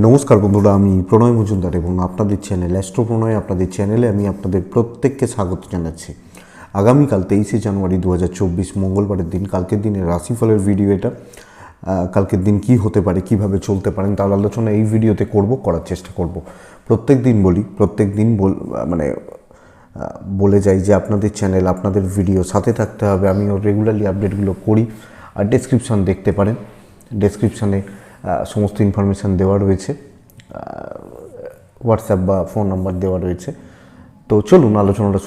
নমস্কার বন্ধুরা, আমি প্রণয় মজুমদার এবং আপনাদের চ্যানেল অ্যাস্ট্রো প্রণয় আপনাদের চ্যানেলে আমি আপনাদের প্রত্যেককে স্বাগত জানাচ্ছি। আগামীকাল 23শে জানুয়ারি 2024 মঙ্গলবারের দিন, কালকের দিনের রাশিফলের ভিডিও এটা। কালকের দিন কি হতে পারে, কিভাবে চলতে পারেন তার আলোচনা এই ভিডিওতে করার চেষ্টা করব। প্রত্যেক দিন বলে যাই যে আপনাদের চ্যানেল, আপনাদের ভিডিও সাথে থাকতে হবে। আমিও রেগুলারলি আপডেটগুলো করি। আর ডেসক্রিপশান দেখতে পারেন, ডেসক্রিপশানে সমস্ত ইনফরমেশান দেওয়া রয়েছে, হোয়াটসঅ্যাপ বা ফোন নাম্বার দেওয়া রয়েছে। তো চলুন আলোচনাটা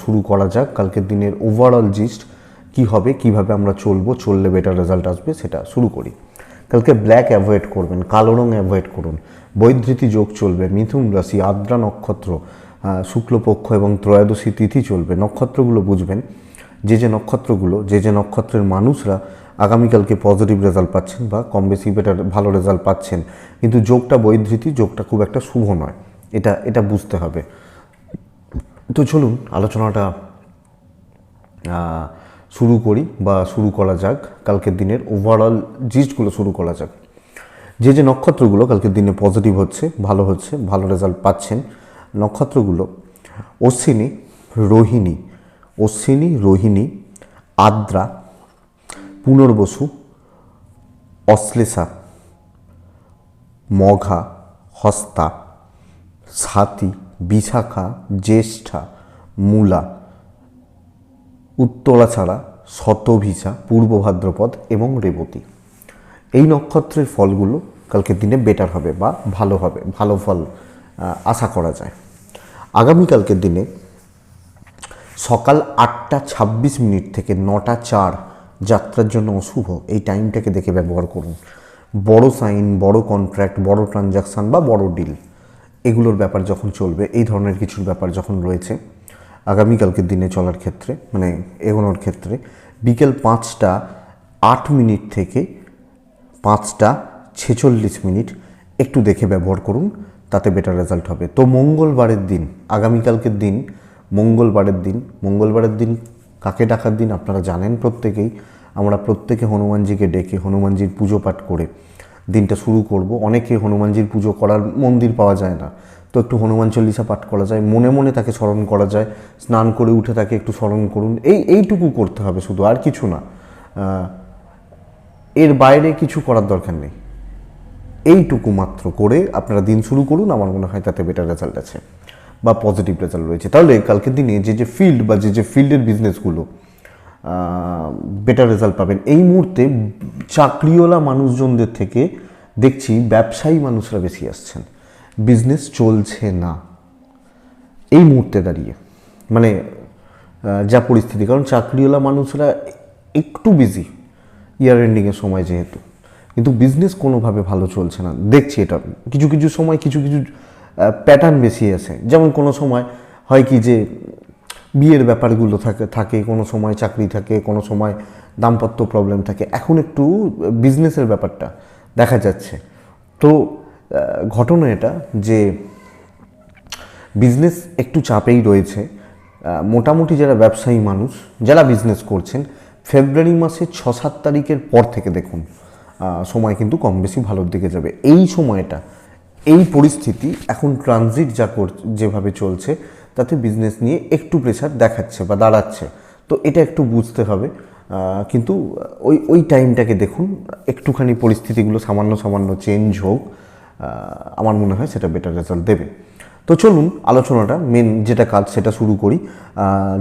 শুরু করা যাক। কালকের দিনের ওভারঅল জিস্ট কী হবে, কীভাবে আমরা চললে বেটার রেজাল্ট আসবে সেটা শুরু করি। কালকে ব্ল্যাক অ্যাভয়েড করবেন, কালো রং অ্যাভয়েড করুন। বৈধৃতি যোগ চলবে, মিথুন রাশি, আদ্রা নক্ষত্র, শুক্লপক্ষ এবং ত্রয়োদশী তিথি চলবে। নক্ষত্রগুলো বুঝবেন, যে নক্ষত্রের মানুষরা আগামীকালকে পজিটিভ রেজাল্ট পাচ্ছেন বা কম বেশি ভালো রেজাল্ট পাচ্ছেন, কিন্তু যোগটা বৈধৃতি, যোগটা খুব একটা শুভ নয়, এটা বুঝতে হবে। তো চলুন আলোচনাটা শুরু করা যাক। কালকের দিনের ওভারঅল জিস্টগুলো শুরু করা যাক। যে নক্ষত্রগুলো কালকের দিনে পজিটিভ হচ্ছে, ভালো রেজাল্ট পাচ্ছেন, নক্ষত্রগুলো অশ্বিনী, রোহিণী, আদ্রা, পুনর্বসু, অশ্লেষা, মঘা, হস্তা, স্বাতি, বিশাখা, জ্যেষ্ঠা, মূলা, উত্তরাছাড়া, শতভিষা, পূর্ব ভাদ্রপদ এবং রেবতী। এই নক্ষত্রের ফলগুলো কালকের দিনে বেটার হবে বা ভালো ফল আশা করা যায়। আগামীকালকের দিনে সকাল 8:26 থেকে 9:04 যাত্রার জন্য অশুভ। এই টাইমটাকে দেখে ব্যবহার করুন। বড় সাইন, বড় কন্ট্রাক্ট, বড় ট্রানজাকশান বা বড় ডিল, এগুলোর ব্যাপার যখন চলবে, এই ধরনের কিছুর ব্যাপার যখন রয়েছে আগামীকালকের দিনে চলার ক্ষেত্রে, এগোনোর ক্ষেত্রে, বিকেল 5:08 থেকে 5:46 একটু দেখে ব্যবহার করুন, তাতে বেটার রেজাল্ট হবে। তো মঙ্গলবারের দিন, আগামীকালকের দিন মঙ্গলবারের দিন কাকে ডাকার দিন আপনারা জানেন প্রত্যেকেই। আমরা প্রত্যেকে হনুমানজিকে ডেকে হনুমানজির পুজো পাঠ করে দিনটা শুরু করব। অনেকে হনুমানজির পুজো করার মন্দির পাওয়া যায় না, তো একটু হনুমান চল্লিশা পাঠ করা যায়, মনে মনে তাকে স্মরণ করা যায়, স্নান করে উঠে তাকে একটু স্মরণ করুন। এইটুকু করতে হবে শুধু, আর কিছু না। এর বাইরে কিছু করার দরকার নেই। এইটুকু মাত্র করে আপনারা দিন শুরু করুন, আমার মনে হয় তাতে বেটার রেজাল্ট আছে বা পজিটিভ রেজাল্ট রয়েছে। তাহলে কালকের দিনে যে ফিল্ড বা যে ফিল্ডের বিজনেসগুলো বেটার রেজাল্ট পাবেন। এই মুহূর্তে চাকরিওয়ালা মানুষজনদের থেকে দেখছি ব্যবসায়ী মানুষরা বেশি আসছেন, বিজনেস চলছে না এই মুহূর্তে দাঁড়িয়ে, যা পরিস্থিতি। কারণ চাকরিওয়ালা মানুষরা একটু বিজি ইয়ার এন্ডিংয়ের সময় যেহেতু, কিন্তু বিজনেস কোনোভাবে ভালো চলছে না দেখছি। এটা কিছু সময় কিছু প্যাটার্ন বেশি আছে। যেমন কোনো সময় হয় কি যে বিয়ের ব্যাপারগুলো থাকে, কোনো সময় চাকরি থাকে, কোনো সময় দাম্পত্য প্রবলেম থাকে। এখন একটু বিজনেসের ব্যাপারটা দেখা যাচ্ছে। তো ঘটনা এটা যে বিজনেস একটু চাপেই রয়েছে। মোটামুটি যারা ব্যবসায়ী মানুষ, যারা বিজনেস করছেন, ফেব্রুয়ারি মাসে 6-7 তারিখের পর থেকে দেখুন সময় কিন্তু কম বেশি ভালোর দিকে যাবে। এই সময়টা, এই পরিস্থিতি এখন ট্রানজিট যেভাবে চলছে, তাতে বিজনেস নিয়ে একটু প্রেশার দেখাচ্ছে বা দাঁড়াচ্ছে। তো এটা একটু বুঝতে হবে। কিন্তু ওই টাইমটাকে দেখুন, একটুখানি পরিস্থিতিগুলো সামান্য চেঞ্জ হোক, আমার মনে হয় সেটা বেটার রেজাল্ট দেবে। তো চলুন আলোচনাটা, মেন যেটা কাজ সেটা শুরু করি।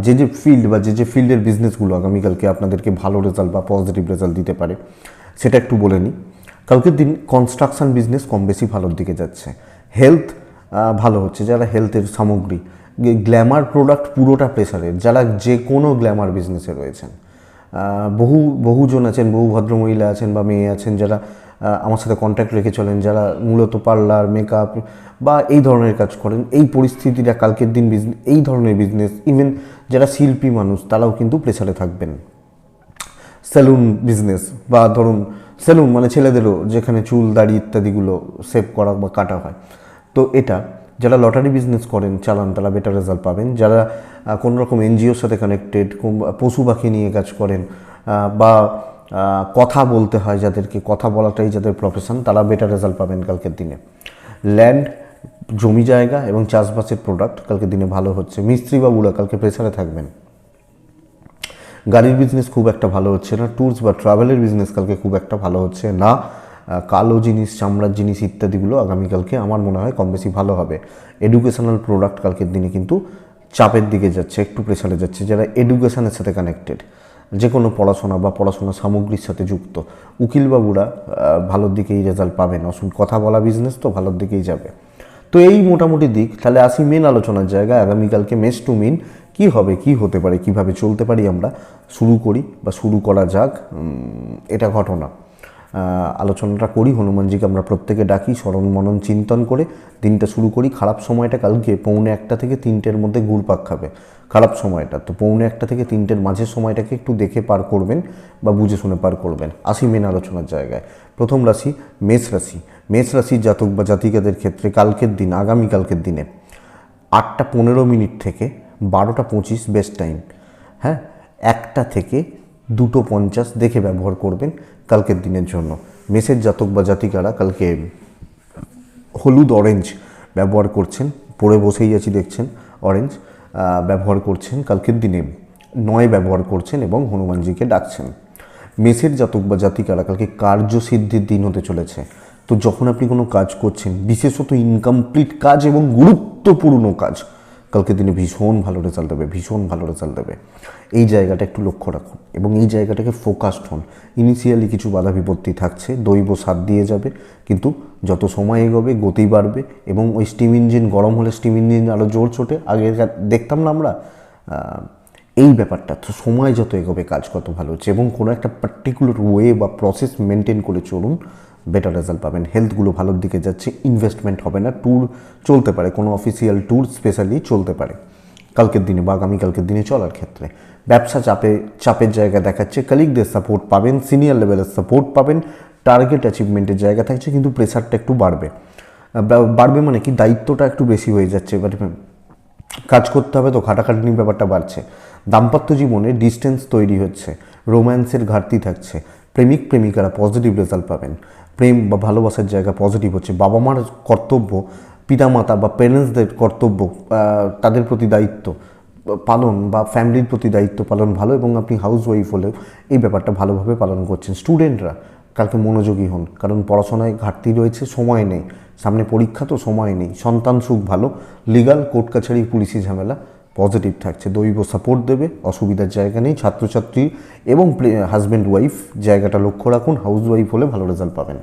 যে ফিল্ড বা যে ফিল্ডের বিজনেসগুলো আগামীকালকে আপনাদেরকে ভালো রেজাল্ট বা পজিটিভ রেজাল্ট দিতে পারে সেটা একটু বলে নিই। কালকের দিন কনস্ট্রাকশন বিজনেস কম বেশি ভালোর দিকে যাচ্ছে। হেলথ ভালো হচ্ছে, যারা হেলথের সামগ্রী, গ্ল্যামার প্রোডাক্ট পুরোটা প্রেসারের, যারা যে কোনো গ্ল্যামার বিজনেসে রয়েছেন, বহুজন আছেন, বহু ভদ্রমহিলা আছেন বা মেয়ে আছেন যারা আমার সাথে কন্ট্যাক্ট রেখে চলেন, যারা মূলত পার্লার, মেকআপ বা এই ধরনের কাজ করেন। এই পরিস্থিতিটা কালকের দিন এই ধরনের বিজনেস, ইভেন যারা শিল্পী মানুষ তারাও কিন্তু প্রেসারে থাকবেন। সেলুন বিজনেস বা ধরুন সেলুন ছেলেদেরও, যেখানে চুল দাড়ি ইত্যাদিগুলো সেভ করা বা কাটা হয়, তো এটা যারা লটারি বিজনেস চালান তারা বেটার রেজাল্ট পাবেন। যারা কোনো রকম এনজিওর সাথে কানেক্টেড, পশু পাখি নিয়ে কাজ করেন বা কথা বলতে হয় যাদেরকে, কথা বলাটাই যাদের প্রফেশন, তারা বেটার রেজাল্ট পাবেন কালকের দিনে। ল্যান্ড, জমি জায়গা এবং চাষবাসের প্রোডাক্ট কালকের দিনে ভালো হচ্ছে। মিস্ত্রি বাবুরা কালকে প্রেসারে থাকবেন। গাড়ির বিজনেস খুব একটা ভালো হচ্ছে না। ট্যুরস বা ট্রাভেলের বিজনেস কালকে খুব একটা ভালো হচ্ছে না। কালো জিনিস, চামড়ার জিনিস ইত্যাদিগুলো আগামীকালকে আমার মনে হয় কম বেশি ভালো হবে। এডুকেশনাল প্রোডাক্ট কালকের দিনে কিন্তু চাপের দিকে যাচ্ছে, একটু প্রেসারে যাচ্ছে। যারা এডুকেশনের সাথে কানেক্টেড, যে কোনো পড়াশোনা বা পড়াশোনা সামগ্রীর সাথে যুক্ত, উকিলবাবুরা ভালোর দিকেই রেজাল্ট পাবেন। কথা বলা বিজনেস তো ভালোর দিকেই যাবে। তো এই মোটামুটি দিক। তাহলে আসি মেন আলোচনার জায়গায়। আগামীকালকে মেষ টু মিন কী হবে, কী হতে পারে, কীভাবে চলতে পারি আমরা, শুরু করি বা শুরু করা যাক। এটা ঘটনা আলোচনাটা করি। হনুমানজিকে আমরা প্রত্যেকে ডাকি, স্মরণ মনন চিন্তন করে দিনটা শুরু করি। খারাপ সময়টা কালকে 1:45 থেকে 3টের মধ্যে ঘুরপাক খাবে খারাপ সময়টা। তো 1:45 থেকে 3টের মাঝের সময়টাকে একটু দেখে পার করবেন বা বুঝে শুনে পার করবেন। আসি মেন আলোচনার জায়গায়। প্রথম রাশি মেষ রাশি। মেষ রাশির জাতক বা জাতিকাদের ক্ষেত্রে কালকের দিন, আগামীকালকের দিনে 8:15 থেকে 12:25 বেস্ট টাইম। হ্যাঁ, 1টা থেকে 2:50 দেখে ব্যবহার করবেন কালকের দিনের জন্য। মেষের জাতক বা জাতিকারা কালকে হলুদ অরেঞ্জ ব্যবহার করছেন, পরে বসেই আছি দেখছেন, অরেঞ্জ ব্যবহার করছেন কালকের দিনে, 9 ব্যবহার করছেন এবং হনুমানজিকে ডাকছেন। মেষের জাতক বা জাতিকারা কালকে কার্যসিদ্ধির দিন হতে চলেছে। তো যখন আপনি কোনো কাজ করছেন, বিশেষত ইনকমপ্লিট কাজ এবং গুরুত্বপূর্ণ কাজ, কালকে দিনে ভীষণ ভালো রেজাল্ট দেবে, ভীষণ ভালো রেজাল্ট দেবে। এই জায়গাটা একটু লক্ষ্য রাখুন এবং এই জায়গাটাকে ফোকাসড হন। ইনিশিয়ালি কিছু বাধা বিপত্তি থাকছে, দৈব সাথ দিয়ে যাবে, কিন্তু যত সময় এগোবে গতি বাড়বে এবং ওই স্টিম ইঞ্জিন গরম হলে স্টিম ইঞ্জিন আরও জোর ছোটে। আগে দেখতাম না আমরা এই ব্যাপারটা। তো সময় যত এগোবে কাজ কত ভালো হচ্ছে এবং কোনো একটা পার্টিকুলার ওয়ে বা প্রসেস মেনটেন করে চলুন, বেটার রেজাল্ট পাবেন। হেলথগুলো ভালোর দিকে যাচ্ছে, ইনভেস্টমেন্ট হবে না, ট্যুর চলতে পারে, কোনো অফিসিয়াল ট্যুর স্পেশালি চলতে পারে কালকের দিনে বা আগামীকালকের দিনে চলার ক্ষেত্রে। ব্যবসা চাপের জায়গা দেখাচ্ছে, কালিগদের সাপোর্ট পাবেন, সিনিয়র লেভেলের সাপোর্ট পাবেন, টার্গেট অ্যাচিভমেন্টের জায়গা থাকছে, কিন্তু প্রেশারটা একটু বাড়বে মানে কি, দায়িত্বটা একটু বেশি হয়ে যাচ্ছে। এবার কাজ করতে হবে তো খাটাখাটনির ব্যাপারটা বাড়ছে। দাম্পত্য জীবনে ডিস্টেন্স তৈরি হচ্ছে, রোম্যান্সের ঘাটতি থাকছে। প্রেমিক প্রেমিকারা পজিটিভ রেজাল্ট পাবেন, প্রেম বা ভালোবাসার জায়গা পজিটিভ হচ্ছে। বাবা মার কর্তব্য, পিতামাতা বা প্যারেন্টসদের কর্তব্য, তাদের প্রতি দায়িত্ব পালন বা ফ্যামিলির প্রতি দায়িত্ব পালন ভালো, এবং আপনি হাউস ওয়াইফ হলেও এই ব্যাপারটা ভালোভাবে পালন করছেন। স্টুডেন্টরা কালকে মনোযোগী হন, কারণ পড়াশোনায় ঘাটতি রয়েছে, সময় নেই, সামনে পরীক্ষা তো সময় নেই। সন্তান সুখ ভালো, লিগাল কোর্ট কাছারি পুলিশি ঝামেলা পজিটিভ থাকছে, দৈব সাপোর্ট দেবে, অসুবিধার জায়গা নেই। ছাত্রছাত্রী এবং হাজব্যান্ড ওয়াইফ জায়গাটা লক্ষ্য রাখুন, হাউস ওয়াইফ হলে ভালো রেজাল্ট পাবেন।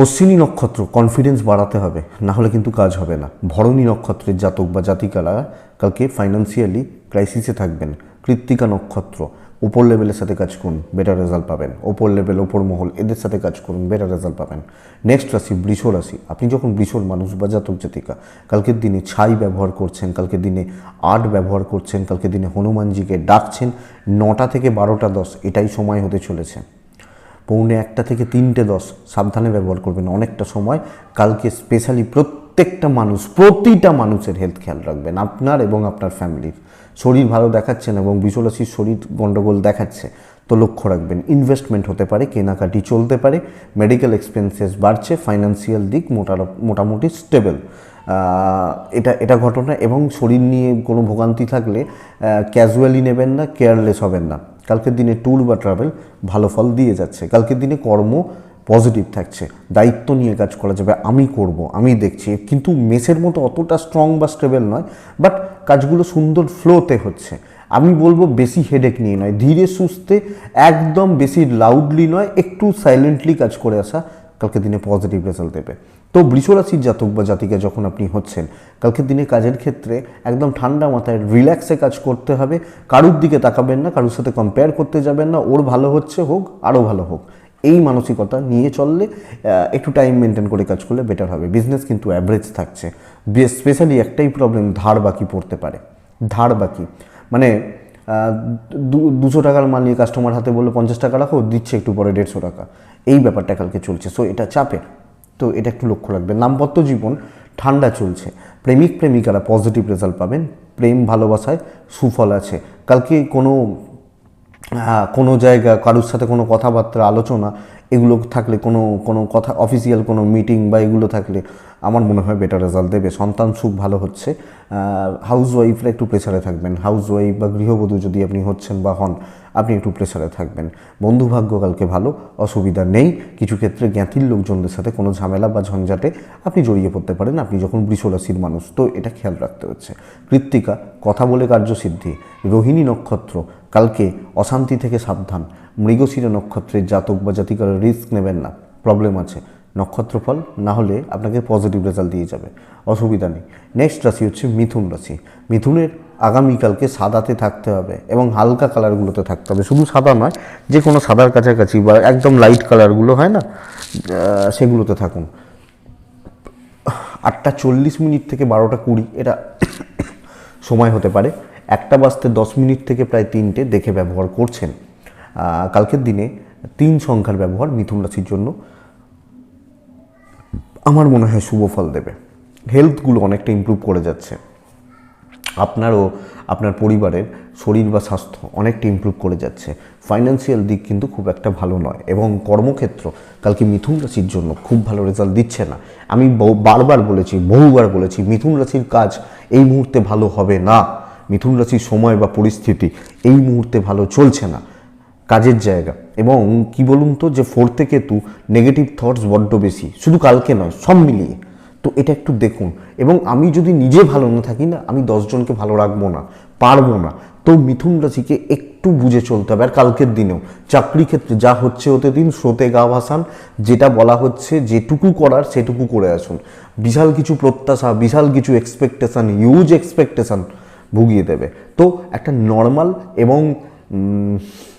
অশ্বিনী নক্ষত্র, কনফিডেন্স বাড়াতে হবে, না হলে কিন্তু কাজ হবে না। ভরণী নক্ষত্রের জাতক বা জাতিকারা কালকে ফাইন্যান্সিয়ালি ক্রাইসিসে থাকবেন। কৃত্তিকা নক্ষত্র, ওপর লেভেলের সাথে কাজ করুন, বেটার রেজাল্ট পাবেন। ওপর লেভেল, ওপর মহল, এদের সাথে কাজ করুন, বেটার রেজাল্ট পাবেন। নেক্সট রাশি বৃষ রাশি। আপনি যখন বৃষর মানুষ বা জাতক জাতিকা কালকের দিনে ছাই ব্যবহার করছেন, কালকের দিনে আর্ট ব্যবহার করছেন, কালকের দিনে হনুমানজিকে ডাকছেন, 9টা থেকে 12:10 এটাই সময় হতে চলেছে। 1:45 থেকে 3:10 সাবধানে ব্যবহার করবেন, অনেকটা সময়। কালকে স্পেশালি প্রত্যেকটা মানুষ, প্রতিটা মানুষের হেলথ খেয়াল রাখবেন, আপনার এবং আপনার ফ্যামিলির। শরীর ভালো দেখাচ্ছেন এবং বিশ্বরাশির শরীর গণ্ডগোল দেখাচ্ছে, তো লক্ষ্য রাখবেন। ইনভেস্টমেন্ট হতে পারে, কেনাকাটি চলতে পারে, মেডিকেল এক্সপেন্সেস বাড়ছে, ফাইন্যান্সিয়াল দিক মোটামুটি স্টেবল। এটা ঘটনা। এবং শরীর নিয়ে কোনো ভোগান্তি থাকলে ক্যাজুয়ালি নেবেন না, কেয়ারলেস হবেন না। কালকের দিনে ট্যুর বা ট্রাভেল ভালো ফল দিয়ে যাচ্ছে। কালকের দিনে কর্ম পজিটিভ থাকছে, দায়িত্ব নিয়ে কাজ করা যাবে, আমি করব, আমি দেখছি, কিন্তু মেসের মতো অতটা স্ট্রং বা স্টেবল নয়, বাট কাজগুলো সুন্দর ফ্লোতে হচ্ছে। আমি বলবো বেশি হেডেক নিয়ে নয়, ধীরে সুস্থে, একদম বেশি লাউডলি নয়, একটু সাইলেন্টলি কাজ করে আসা কালকের দিনে পজিটিভ রেজাল্ট দেবে। তো বৃষরাশির জাতক বা জাতিকা যখন আপনি হচ্ছেন, কালকের দিনে কাজের ক্ষেত্রে একদম ঠান্ডা মাথায় রিল্যাক্সে কাজ করতে হবে। কারুর দিকে তাকাবেন না, কারুর সাথে কম্পেয়ার করতে যাবেন না, ওর ভালো হচ্ছে হোক, আরও ভালো হোক, এই মানসিকতা নিয়ে চললে, একটু টাইম মেনটেন করে কাজ করলে বেটার হবে। বিজনেস কিন্তু অ্যাভারেজ থাকছে। স্পেশালি একটাই প্রবলেম, ধার বাকি পড়তে পারে। ধার বাকি মানে 200 টাকার মাল নিয়ে কাস্টমার হাতে বললো 50 টাকা রাখো, দিচ্ছে একটু পরে 150 টাকা, এই ব্যাপারটা কালকে চলছে। সো এটা চাপের, তো এটা একটু লক্ষ্য রাখবেন। দাম্পত্য জীবন ঠান্ডা চলছে, প্রেমিক প্রেমিকারা পজিটিভ রেজাল্ট পাবেন, প্রেম ভালোবাসায় সুফল আছে। কালকে কোনো কোনো জায়গা কারোর সাথে কোনো কথাবার্তা আলোচনা এগুলো থাকলে, কোনো কোনো কথা অফিসিয়াল কোনো মিটিং বা এগুলো থাকলে আমার মনে হয় বেটার রেজাল্ট দেবে। সন্তান সুখ ভালো হচ্ছে। হাউস ওয়াইফরা একটু প্রেসারে থাকবেন, হাউস ওয়াইফ বা গৃহবধূ যদি আপনি হচ্ছেন বা হন, আপনি একটু প্রেসারে থাকবেন। বন্ধু ভাগ্য কালকে ভালো, অসুবিধা নেই। কিছু ক্ষেত্রে জ্ঞাতির লোকজনদের সাথে কোনো ঝামেলা বা ঝঞ্ঝাটে আপনি জড়িয়ে পড়তে পারেন, আপনি যখন বৃষ রাশির মানুষ, তো এটা খেয়াল রাখতে হচ্ছে। কৃত্তিকা, কথা বলে কার্যসিদ্ধি। রোহিণী নক্ষত্র, কালকে অশান্তি থেকে সাবধান। মৃগশিরা নক্ষত্রের জাতক বা জাতিকার রিস্ক নেবেন না, প্রবলেম আছে। নক্ষত্রফল না হলে আপনাকে পজিটিভ রেজাল্ট দিয়ে যাবে, অসুবিধা নেই। নেক্সট রাশি হচ্ছে মিথুন রাশি। মিথুনের আগামীকালকে সাদাতে থাকতে হবে এবং হালকা কালারগুলোতে থাকতে হবে, শুধু সাদা নয়, যে কোনো সাদার কাছাকাছি বা একদম লাইট কালারগুলো হয় না, সেগুলোতে থাকুন। 8:40 থেকে 12:20 এটা সময় হতে পারে। 1:10 থেকে প্রায় 3টে দেখে ব্যবহার করছেন। কালকের দিনে 3 সংখ্যার ব্যবহার মিথুন রাশির জন্য আমার মনে হয় শুভ ফল দেবে। হেলথগুলো অনেকটা ইমপ্রুভ করে যাচ্ছে, আপনারও আপনার পরিবারের শরীর বা স্বাস্থ্য অনেকটা ইমপ্রুভ করে যাচ্ছে। ফাইন্যান্সিয়াল দিক কিন্তু খুব একটা ভালো নয় এবং কর্মক্ষেত্র কালকে মিথুন রাশির জন্য খুব ভালো রেজাল্ট দিচ্ছে না। আমি বারবার বলেছি, বহুবার বলেছি, মিথুন রাশির কাজ এই মুহূর্তে ভালো হবে না। মিথুন রাশির সময় বা পরিস্থিতি এই মুহূর্তে ভালো চলছে না কাজের জায়গা। এবং কি বলুন তো, যে 4th কেতু, নেগেটিভ থটস বড্ড বেশি, শুধু কালকে নয়, সব মিলিয়ে। তো এটা একটু দেখুন। এবং আমি যদি নিজে ভালো না থাকি না, আমি 10 জনকে ভালো রাখবো না, পারবো না। তো মিথুন রাশিকে একটু বুঝে চলতে হবে। আর কালকের দিনেও চাকরি ক্ষেত্রে যা হচ্ছে হতে দিন, স্রোতে গা ভাসান। যেটা বলা হচ্ছে, যেটুকু করার সেটুকু করে আসুন। বিশাল কিছু প্রত্যাশা, বিশাল কিছু এক্সপেকটেশন, হিউজ এক্সপেকটেশন ভুগিয়ে দেবে। তো একটা নর্মাল এবং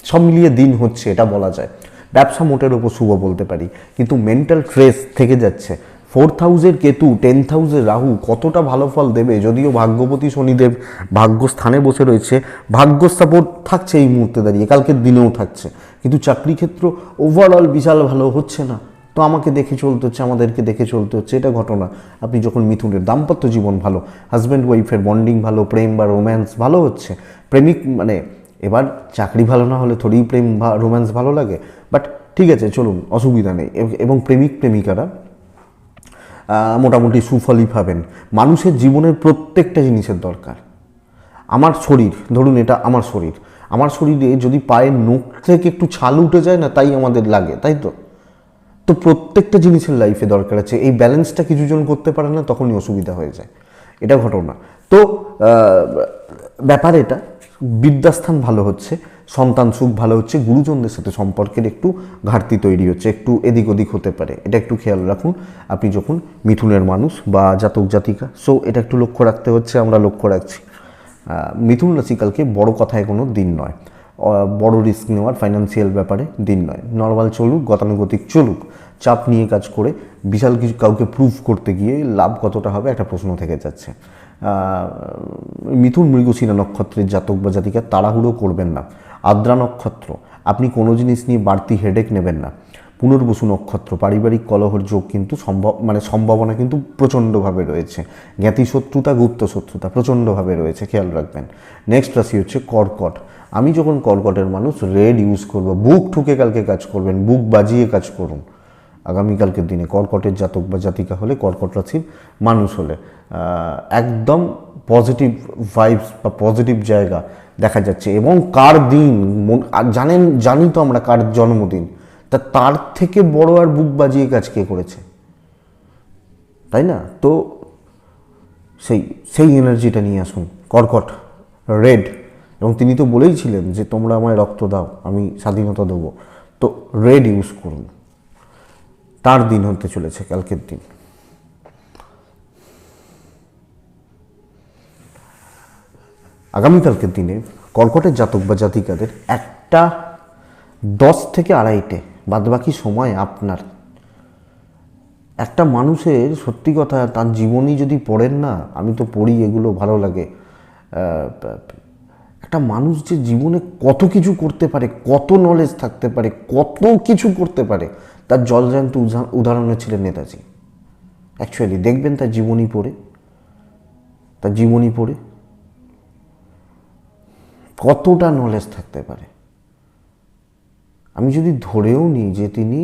সব মিলিয়ে দিন হচ্ছে, এটা বলা যায়। ব্যবসা মোটের ওপর শুভ বলতে পারি, কিন্তু মেন্টাল স্ট্রেস থেকে যাচ্ছে। 4th হাউসের কেতু, 10th হাউসের রাহু কতটা ভালো ফল দেবে, যদিও ভাগ্যপতি শনিদেব ভাগ্যস্থানে বসে রয়েছে, ভাগ্য সাপোর্ট থাকছে এই মুহূর্তে দাঁড়িয়ে, কালকের দিনেও থাকছে, কিন্তু চাকরি ক্ষেত্র ওভারঅল বিশাল ভালো হচ্ছে না। তো আমাকে দেখে চলতে হচ্ছে, আমাদেরকে দেখে চলতে হচ্ছে, এটা ঘটনা। আপনি যখন মিথুনের দাম্পত্য জীবন ভালো, হাজব্যান্ড ওয়াইফের বন্ডিং ভালো, প্রেম বা রোম্যান্স ভালো হচ্ছে, প্রেমিক মানে, এবার চাকরি ভালো না হলে থোড়ি প্রেম বা রোম্যান্স ভালো লাগে, বাট ঠিক আছে চলুন, অসুবিধা নেই। এবং প্রেমিক প্রেমিকারা মোটামুটি সুফলই পাবেন। মানুষের জীবনের প্রত্যেকটা জিনিসের দরকার। আমার শরীর, ধরুন এটা আমার শরীর, আমার শরীরে যদি পায়ের নখ থেকে একটু ছাল উঠে যায় না, তাই আমাদের লাগে, তাই তো। তো প্রত্যেকটা জিনিসের লাইফে দরকার আছে, এই ব্যালেন্সটা কিছুজন করতে পারে না, তখনই অসুবিধা হয়ে যায়, এটা ঘটনা। তো ব্যাপার এটা, বিদ্যাস্থান ভালো হচ্ছে, সন্তান সুখ ভালো হচ্ছে, গুরুজনদের সাথে সম্পর্কের একটু ঘাটতি তৈরি হচ্ছে, একটু এদিক ওদিক হতে পারে, এটা একটু খেয়াল রাখুন আপনি যখন মিথুনের মানুষ বা জাতক জাতিকা। সো এটা একটু লক্ষ্য রাখতে হচ্ছে, আমরা লক্ষ্য রাখছি। মিথুন রাশি কালকে বড় কথায় কোনো দিন নয়, বড় রিস্ক নেওয়ার ফাইন্যান্সিয়াল ব্যাপারে দিন নয়। নর্মাল চলুক, গতানুগতিক চলুক, চাপ নিয়ে কাজ করে বিশাল কিছু কাউকে প্রুভ করতে গিয়ে লাভ কতটা হবে একটা প্রশ্ন থেকে যাচ্ছে। মিথুন মৃগশিরা নক্ষত্রের জাতক বা জাতিকা তাড়াহুড়ো করবেন না। আদ্রা নক্ষত্র, আপনি কোনো জিনিস নিয়ে বাড়তি হেডেক নেবেন না। পুনর্বসু নক্ষত্র, পারিবারিক কলহর যোগ কিন্তু সম্ভাবনা কিন্তু প্রচণ্ডভাবে রয়েছে। জ্ঞাতি শত্রুতা, গুপ্ত শত্রুতা প্রচণ্ডভাবে রয়েছে, খেয়াল রাখবেন। নেক্সট রাশি হচ্ছে কর্কট। আমি যখন কর্কটের মানুষ, রেড ইউজ করবো, বুক ঠুকে কালকে কাজ করবেন, বুক বাজিয়ে কাজ করুন আগামীকালকের দিনে। কর্কটের জাতক বা জাতিকা হলে, কর্কট রাশির মানুষ হলে একদম পজিটিভ ভাইবস বা পজিটিভ জায়গা দেখা যাচ্ছে। এবং কার দিন জানি তো আমরা কার জন্মদিন, তা তার থেকে বড় আর বুক বাজিয়ে কাজ কে করেছে, তাই না? তো সেই এনার্জিটা নিয়ে আসুন। কর্কট রেড, এবং তিনি তো বলেইছিলেন যে তোমরা আমায় রক্ত দাও, আমি স্বাধীনতা দেবো। তো রেড ইউজ করুন, তার দিন হতে চলেছে কালকের দিন। আগামীকালকের দিনে কর্কটের জাতক বা জাতিকাদের 1:10 থেকে 2:30, বাদবাকি সময় আপনার। একটা মানুষের সত্যি কথা, তার জীবনী যদি পড়েন না, আমি তো পড়ি, এগুলো ভালো লাগে। একটা মানুষ যে জীবনে কত কিছু করতে পারে, কত নলেজ থাকতে পারে, কত কিছু করতে পারে, তার জলজান্ত উদাহরণে ছিলেন নেতাজি। অ্যাকচুয়ালি দেখবেন তার জীবনী পড়ে কতটা নলেজ থাকতে পারে। আমি যদি ধরেও নিই যে তিনি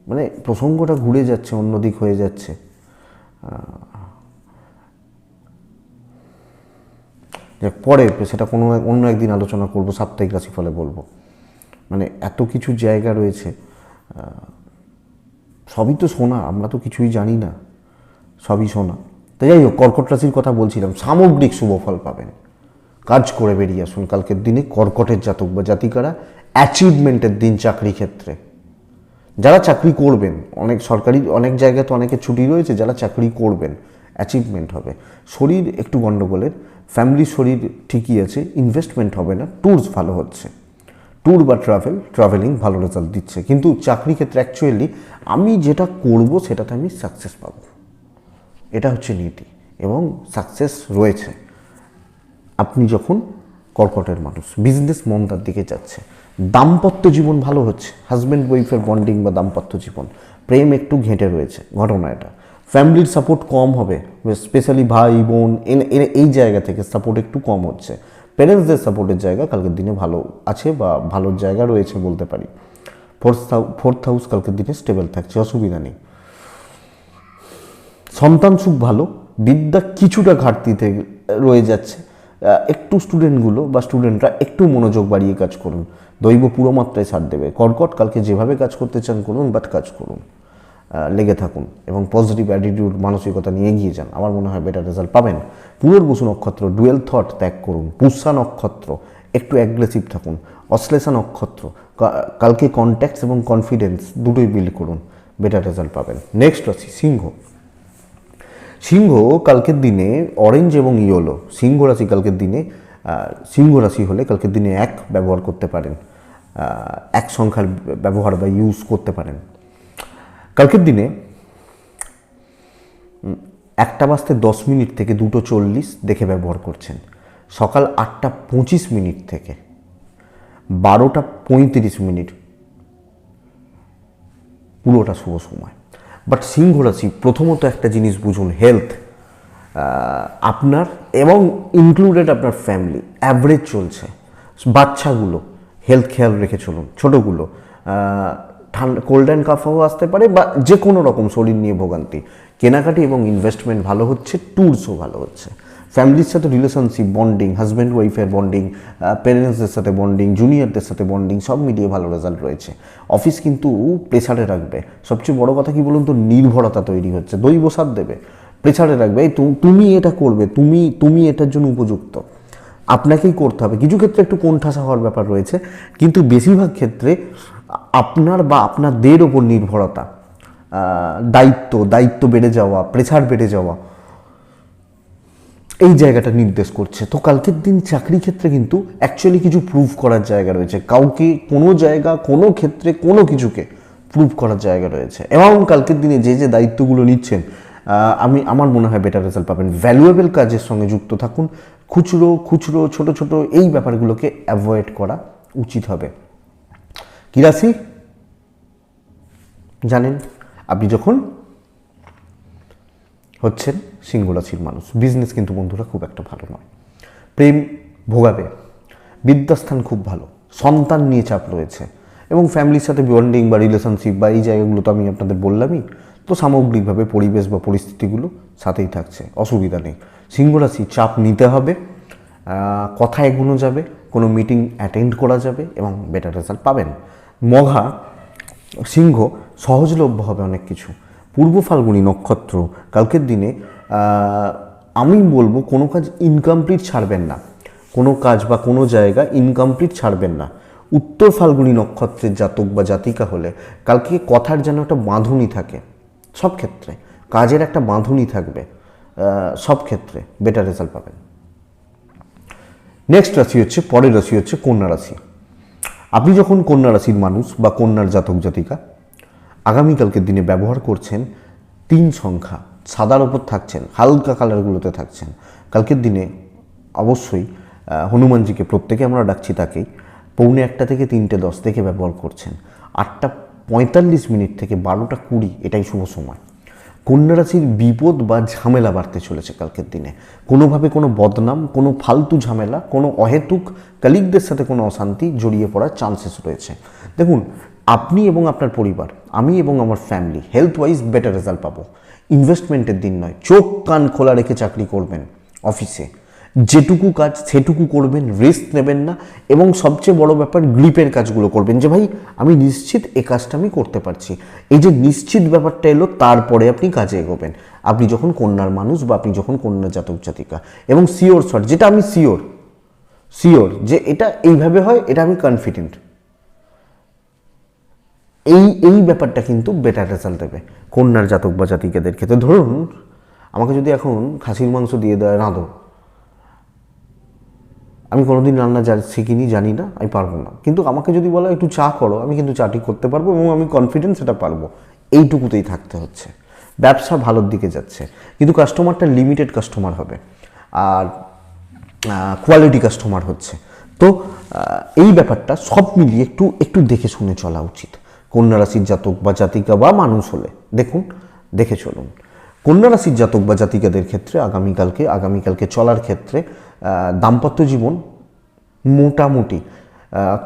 মানে প্রসঙ্গটা ঘুরে যাচ্ছে, অন্যদিক হয়ে যাচ্ছে, পরে সেটা কোনো অন্য একদিন আলোচনা করব, সাপ্তাহিক রাশিফলে বলবো। মানে এত কিছু জায়গা রয়েছে, সবই তো শোনা, আমরা তো কিছুই জানি না, সবই শোনা। তো যাই হোক, কর্কট রাশির কথা বলছিলাম, সামগ্রিক শুভ ফল পাবেন। কাজ করে বেরিয়ে আসুন কালকের দিনে কর্কটের জাতক বা জাতিকারা। অ্যাচিভমেন্টের দিন চাকরি ক্ষেত্রে, যারা চাকরি করবেন, অনেক সরকারি অনেক জায়গায় তো অনেকের ছুটি রয়েছে, যারা চাকরি করবেন অ্যাচিভমেন্ট হবে। শরীর একটু গণ্ডগোলের, ফ্যামিলির শরীর ঠিকই আছে, ইনভেস্টমেন্ট হবে না, ট্যুরস ভালো হচ্ছে, ট্যুর বা ট্রাভেলিং ভালো রেজাল্ট দিচ্ছে। কিন্তু চাকরি ক্ষেত্রে অ্যাকচুয়ালি আমি যেটা করব সেটাতে আমি সাকসেস পাবো, এটা হচ্ছে নীতি, এবং সাকসেস রয়েছে। আপনি যখন কর্কটের মানুষ, বিজনেস মন্দার দিকে যাচ্ছে, দাম্পত্য জীবন ভালো হচ্ছে, হাজব্যান্ড ওয়াইফের বন্ডিং বা দাম্পত্য জীবন, প্রেম একটু ঘেঁটে রয়েছে ঘটনা এটা। ফ্যামিলির সাপোর্ট কম হবে, স্পেশালি ভাই বোন এই জায়গা থেকে সাপোর্ট একটু কম হচ্ছে। প্যারেন্টসদের সাপোর্টের জায়গা কালকের দিনে ভালো আছে বা ভালো জায়গা রয়েছে বলতে পারি। ফোর্থ হাউস কালকের দিনে স্টেবল থাকছে, অসুবিধা নেই। সন্তান সুখ ভালো, বিদ্যা কিছুটা ঘাটতিতে রয়ে যাচ্ছে, একটু স্টুডেন্টগুলো বা স্টুডেন্টরা একটু মনোযোগ বাড়িয়ে কাজ করুন, দৈব পুরো মাত্রায় ছাড় দেবে। কর্কট কালকে যেভাবে কাজ করতে চান করুন, বাট কাজ করুন, লেগে থাকুন এবং পজিটিভ অ্যাটিটিউড মানসিকতা নিয়ে এগিয়ে যান। আমার মনে হয় বেটার রেজাল্ট পাবেন। পুনর্বসু নক্ষত্র ডুয়েল থট ত্যাগ করুন। পুষ্যা নক্ষত্র একটু অ্যাগ্রেসিভ থাকুন। অশ্লেষা নক্ষত্র কালকে কন্ট্যাক্টস এবং কনফিডেন্স দুটোই বিল্ড করুন, বেটার রেজাল্ট পাবেন। নেক্সট রাশি সিংহ। সিংহ কালকের দিনে অরেঞ্জ এবং ইয়েলো। সিংহ রাশি কালকের দিনে, সিংহ রাশি হলে কালকের দিনে এক ব্যবহার করতে পারেন, এক সংখ্যার ব্যবহার বা ইউজ করতে পারেন। কালকের দিনে 1:10 থেকে 2:40 দেখে ব্যবহার করছেন। সকাল 8:25 থেকে 12:35 পুরোটা শুভ সময়। বাট সিংহ রাশি প্রথমত একটা জিনিস বুঝুন, হেলথ আপনার এবং ইনক্লুডেড আপনার ফ্যামিলি অ্যাভারেজ চলছে। বাচ্চাগুলো হেলথ খেয়াল রেখে চলুন, ছোটোগুলো ঠান্ডা কোল্ড অ্যান্ড কাফও আসতে পারে বা যে কোনো রকম শরীর নিয়ে ভোগান্তি। কেনাকাটি এবং ইনভেস্টমেন্ট ভালো হচ্ছে, ট্যুরসও ভালো হচ্ছে। ফ্যামিলির সাথে রিলেশনশিপ বন্ডিং, হাজব্যান্ড ওয়াইফের বন্ডিং, প্যারেন্টসদের সাথে বন্ডিং, জুনিয়রদের সাথে বন্ডিং, সব মিলিয়ে ভালো রেজাল্ট রয়েছে। অফিস কিন্তু প্রেসারে রাখবে, সবচেয়ে বড় কথা কি বলুন তো, নির্ভরতা তৈরি হচ্ছে, দৈব সাথ দেবে, প্রেসারে রাখবে, এই তুমি এটা করবে, তুমি এটার জন্য উপযুক্ত, আপনাকেই করতে হবে। কিছু ক্ষেত্রে একটু কোণঠাসা হওয়ার ব্যাপার রয়েছে, কিন্তু বেশিরভাগ ক্ষেত্রে আপনার বা আপনাদের ওপর নির্ভরতা, দায়িত্ব বেড়ে যাওয়া, প্রেসার বেড়ে যাওয়া, এই জায়গাটা নির্দেশ করছে। তো কালকের দিন চাকরি ক্ষেত্রে কিন্তু অ্যাকচুয়ালি কিছু প্রুভ করার জায়গা রয়েছে, কাউকে কোনো জায়গা কোনো ক্ষেত্রে কোনো কিছুকে প্রুভ করার জায়গা রয়েছে। এবং কালকের দিনে যে দায়িত্বগুলো নিচ্ছেন, আমার মনে হয় বেটার রেজাল্ট পাবেন। ভ্যালুয়েবল কাজের সঙ্গে যুক্ত থাকুন, খুচরো ছোট এই ব্যাপারগুলোকে অ্যাভয়েড করা উচিত হবে। কি রাশি জানেন, আপনি যখন হচ্ছেন সিংহ রাশির মানুষ, বিজনেস কিন্তু বন্ধুরা খুব একটা ভালো নয়, প্রেম ভোগাবে, বিদ্যাস্থান খুব ভালো, সন্তান নিয়ে চাপ রয়েছে এবং ফ্যামিলির সাথে বন্ডিং বা রিলেশনশিপ বা এই জায়গাগুলো তো আমি আপনাদের বললামই। তো সামগ্রিকভাবে পরিবেশ বা পরিস্থিতিগুলো সাথেই থাকছে, অসুবিধা নেই। সিংহ রাশি চাপ নিতে হবে, কথা এগোনো যাবে, কোনো মিটিং অ্যাটেন্ড করা যাবে এবং বেটার রেজাল্ট পাবেন। মঘা সিংহ সহজলভ্য হবে অনেক কিছু। পূর্ব ফাল্গুনী নক্ষত্র কালকের দিনে আমি বলবো কোনো কাজ ইনকমপ্লিট ছাড়বেন না, কোনো কাজ বা কোনো জায়গা ইনকমপ্লিট ছাড়বেন না। উত্তর ফাল্গুনী নক্ষত্রের জাতক বা জাতিকা হলে কালকে কথার যেন একটা বাঁধুনি থাকে, সব ক্ষেত্রে কাজের একটা বাঁধুনি থাকবে, সব ক্ষেত্রে বেটার রেজাল্ট পাবেন। নেক্সট রাশি হচ্ছে, পরের রাশি হচ্ছে কন্যা রাশি। আপনি যখন কন্যা রাশির মানুষ বা কন্যার জাতক জাতিকা, আগামীকালকের দিনে ব্যবহার করছেন 3 সংখ্যা, সাদার ওপর থাকছেন, হালকা কালারগুলোতে থাকছেন। কালকের দিনে অবশ্যই হনুমানজিকে, প্রত্যেকে আমরা ডাকছি তাকেই, 1:45 থেকে 3:10 থেকে ব্যবহার করছেন। 8:45 থেকে 12:20 এটাই শুভ সময়। কন্যা রাশির বিপদ বা ঝামেলা বাড়তে চলেছে কালকের দিনে। কোনোভাবে কোনো বদনাম, কোনো ফালতু ঝামেলা, কোনো অহেতুক কলিগদের সাথে কোনো অশান্তি জড়িয়ে পড়ার চান্সেস রয়েছে। দেখুন, আপনি এবং আপনার পরিবার, আমি এবং আমার family health wise better result পাবো। ইনভেস্টমেন্টের দিন নয়, চোখ কান খোলা রেখে চাকরি করবেন। অফিসে যেটুকু কাজ সেটুকু করবেন, রেস্ট নেবেন না, এবং সবচেয়ে বড় ব্যাপার গ্রিপের কাজগুলো করবেন, যে ভাই আমি নিশ্চিত এ কাজটা আমি করতে পারছি। এই যে নিশ্চিত ব্যাপারটা এলো, তারপরে আপনি কাজে এগোবেন। আপনি যখন কন্যার মানুষ বা আপনি যখন কন্যা জাতক জাতিকা, এবং শিওর শট, যেটা আমি শিওর যে এটা এইভাবে হয়, এটা আমি কনফিডেন্ট, এই ব্যাপারটা কিন্তু বেটার রেজাল্ট দেবে কন্যার জাতক বা জাতিকাদের ক্ষেত্রে। ধরুন, আমাকে যদি এখন খাসির মাংস দিয়ে দেয়, রাঁধো, আমি কোনোদিন রান্না শিখিনি, জানি না, আমি পারবো না, কিন্তু আমাকে যদি বলো একটু চা করো, আমি কিন্তু চাটি করতে পারবো এবং আমি কনফিডেন্স সেটা পারবো। এইটুকুতেই থাকতে হচ্ছে। ব্যবসা ভালোর দিকে যাচ্ছে, কিন্তু কাস্টমারটা লিমিটেড কাস্টমার হবে আর কোয়ালিটি কাস্টমার হচ্ছে। তো এই ব্যাপারটা সব মিলিয়ে একটু দেখে শুনে চলা উচিত কন্যা রাশির জাতক বা জাতিকা বা মানুষ হলে। দেখুন, দেখে চলুন। কন্যা রাশির জাতক বা জাতিকাদের ক্ষেত্রে আগামীকালকে চলার ক্ষেত্রে দাম্পত্য জীবন মোটামুটি,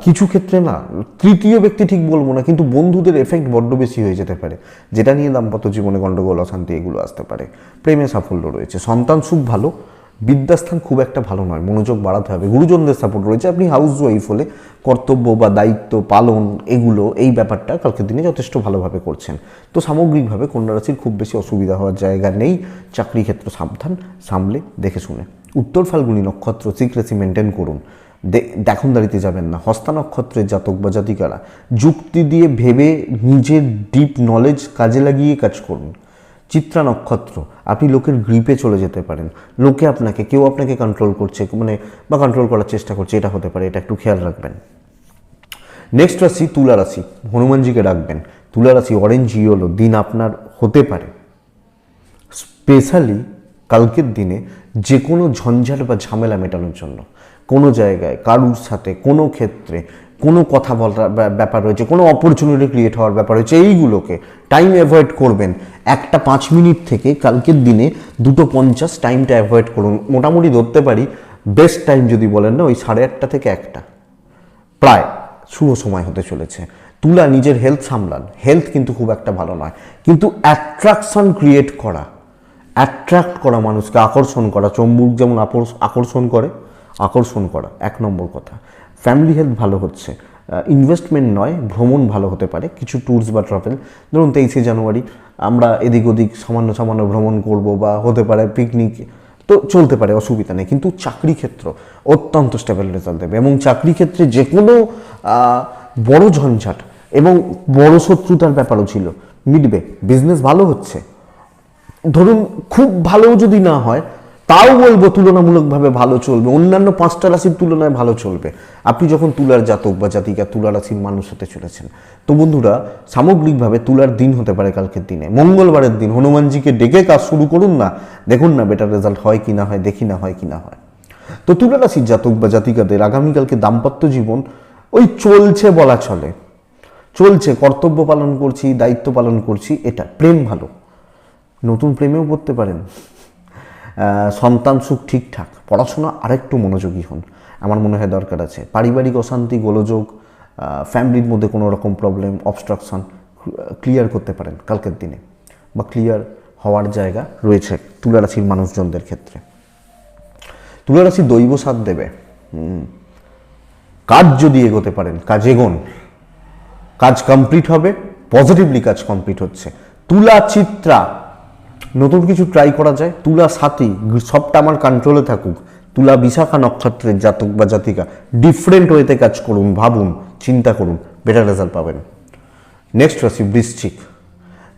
কিছু ক্ষেত্রে না, তৃতীয় ব্যক্তি ঠিক বলবো না, কিন্তু বন্ধুদের এফেক্ট বড্ড বেশি হয়ে যেতে পারে, যেটা নিয়ে দাম্পত্য জীবনে গণ্ডগোল, অশান্তি এগুলো আসতে পারে। প্রেমে সাফল্য রয়েছে, সন্তান সুখ ভালো, বিদ্যাস্থান খুব একটা ভালো নয়, মনোযোগ বাড়াতে হবে। গুরুজনদের সাপোর্ট রয়েছে। আপনি হাউস ওয়াইফ হলে কর্তব্য বা দায়িত্ব পালন, এই ব্যাপারটা কালকের দিনে যথেষ্ট ভালোভাবে করছেন। তো সামগ্রিকভাবে কন্যা রাশির খুব বেশি অসুবিধা হওয়ার জায়গা নেই। চাকরি ক্ষেত্র সাবধান, সামলে দেখে শুনে। উত্তর ফাল্গুনী নক্ষত্র, সিক্রেসি মেনটেন করুন, দেখনদারিতে যাবেন না। হস্তা নক্ষত্রের জাতক বা জাতিকারা যুক্তি দিয়ে ভেবে নিজের ডিপ নলেজ কাজে লাগিয়ে কাজ করুন। চিত্রা নক্ষত্র, আপনি লোকের গ্রিপে চলে যেতে পারেন। কেউ আপনাকে কন্ট্রোল করছে, বা কন্ট্রোল করার চেষ্টা করছে, এটা হতে পারে, এটা একটু খেয়াল রাখবেন। নেক্সট রাশি তুলা রাশি, হনুমানজিকে ডাকবেন। তুলা রাশি, অরেঞ্জ ইয়েলো দিন আপনার হতে পারে। স্পেশালি কালকের দিনে যে কোনো ঝঞ্ঝাট বা ঝামেলা মেটানোর জন্য, কোনো জায়গায় কারুর সাথে কোনো ক্ষেত্রে কোনো কথা বলার ব্যাপার রয়েছে, কোনো অপরচুনিটি ক্রিয়েট হওয়ার ব্যাপার রয়েছে, এইগুলোকে টাইম অ্যাভয়েড করবেন। 1টা 5 মিনিট থেকে কালকের দিনে 2:50 টাইমটা অ্যাভয়েড করুন। মোটামুটি ধরতে পারি বেস্ট টাইম যদি বলেন না, ওই 8:30 থেকে 1টা প্রায় শুভ সময় হতে চলেছে। তুলা, নিজের হেলথ সামলান। হেলথ কিন্তু খুব একটা ভালো নয়, কিন্তু অ্যাট্রাকশন ক্রিয়েট করা, অ্যাট্রাক্ট করা, মানুষকে আকর্ষণ করা, চম্বুক যেমন আকর্ষণ করা 1 নম্বর কথা। ফ্যামিলি হেলথ ভালো হচ্ছে। ইনভেস্টমেন্ট নয়, ভ্রমণ ভালো হতে পারে, কিছু ট্যুরস বা ট্রাভেল। ধরুন 23শে জানুয়ারি আমরা এদিক ওদিক সামান্য ভ্রমণ করব, বা হতে পারে পিকনিক, তো চলতে পারে, অসুবিধা নেই। কিন্তু চাকরি ক্ষেত্র অত্যন্ত স্টেবল রেজাল্ট দেবে, এবং চাকরি ক্ষেত্রে যে কোনো বড় ঝঞ্ঝাট এবং বড় শত্রুতার ব্যাপারও ছিল, মিটবে। বিজনেস ভালো হচ্ছে, ধরুন খুব ভালো যদি না হয়, তাও বলবো তুলনামূলকভাবে ভালো চলবে, অন্যান্য 5টা রাশির তুলনায় ভালো চলবে। আপনি যখন তুলার জাতক বা জাতিকা, তুলা রাশির মানুষ হতে চলেছেন। তো বন্ধুরা, সামগ্রিকভাবে তুলার দিন হতে পারে কালকের দিনে, মঙ্গলবারের দিন। হনুমানজিকে ডেকে কাজ শুরু করুন না, দেখুন না বেটার রেজাল্ট হয় কি না হয়, হয় কি না হয়। তো তুলা রাশির জাতক বা জাতিকাদের আগামীকালকে দাম্পত্য জীবন ওই চলছে বলা চলে, কর্তব্য পালন করছি, দায়িত্ব পালন করছি, এটা। প্রেম ভালো, নতুন প্রেমেও পড়তে পারেন। সন্তান সুখ ঠিকঠাক। পড়াশোনা আরেকটু মনোযোগী হন, আমার মনে হয় দরকার আছে। পারিবারিক অশান্তি, গোলযোগ, ফ্যামিলির মধ্যে কোনো রকম প্রবলেম, অবস্ট্রাকশন ক্লিয়ার করতে পারেন কালকের দিনে, বা ক্লিয়ার হওয়ার জায়গা রয়েছে তুলা রাশির মানুষজনদের ক্ষেত্রে। তুলা রাশি দৈব সাথ দেবে। কাজ যদি এগোতে পারেন, কাজ এগোন, কাজ কমপ্লিট হবে, পজিটিভলি কাজ কমপ্লিট হচ্ছে। তুলা চিত্রা, নতুন কিছু ট্রাই করা যায়। তুলা সাথী, সবটা আমার কন্ট্রোলে থাকুক। তুলা বিশাখা নক্ষত্রের জাতক বা জাতিকা, ডিফারেন্ট ওয়েতে কাজ করুন, ভাবুন, চিন্তা করুন, বেটার রেজাল্ট পাবেন। নেক্সট রাশি